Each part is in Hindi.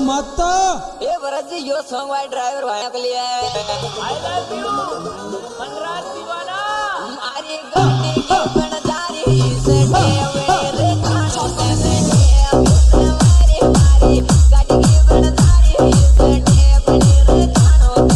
मत। ए भरत जी यो सॉन्ग वाले ड्राइवर भाई के लिए है। आई लव यू मनराज दीवाना। हमारी गाड़ी की बनदारी से रे खानों से हमारी हमारी गाड़ी की बनदारी से रे खानों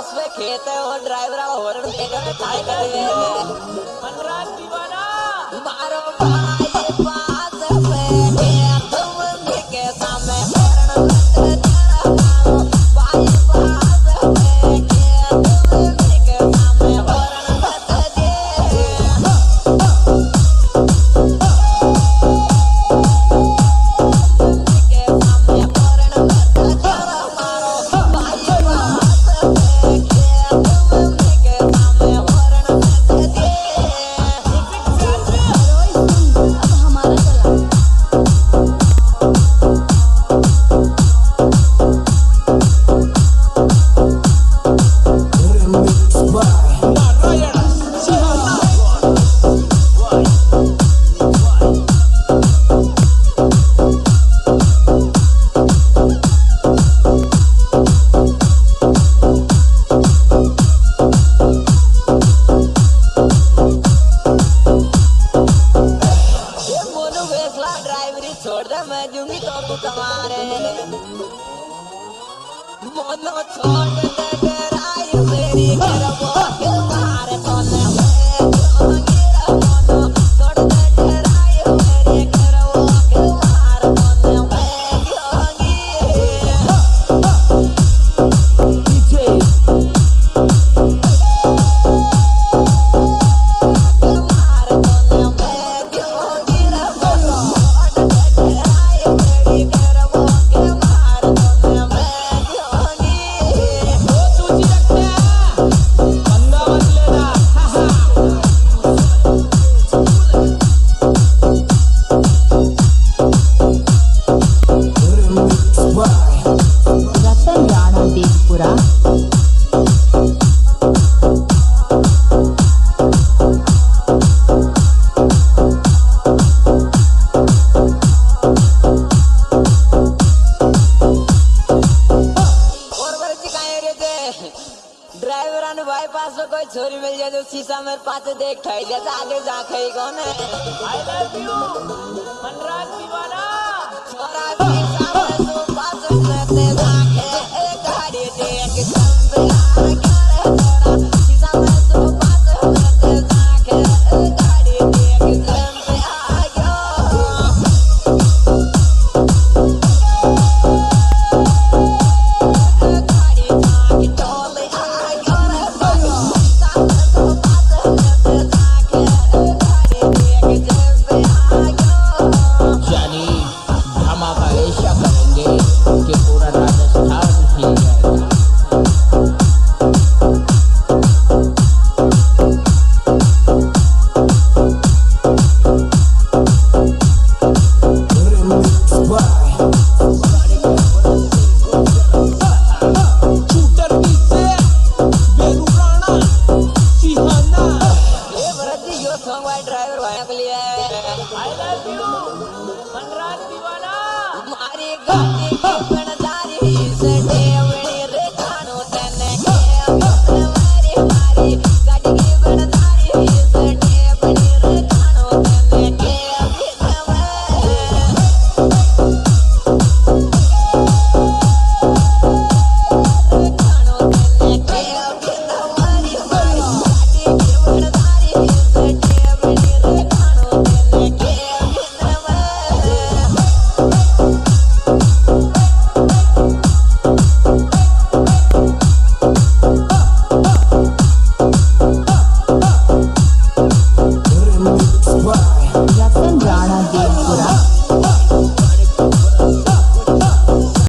से खेत है और ड्राइवर हॉर्न देकर काय करे मनराज दीवाना। मारो भाई पास बैठे तुम के सामने हॉर्न मत तेरा मारो भाई पास बैठे तुम के सामने हॉर्न मत दे के सामने हॉर्न मत तेरा मारो भाई छोड़ दे मैं दूंगी तो तू तुम्हारे मोनो छोड़ दे डराई मेरी करवो के मारे तोने गिरा मोनो छोड़ दे डराई मेरी करवो के मारे तोने डीजे ड्राइवर ने बाईपास में कोई छोरी मिल जाए तो शीशा मेरे पास देख खाई जैसे आगे जा खाई कौन है। I love you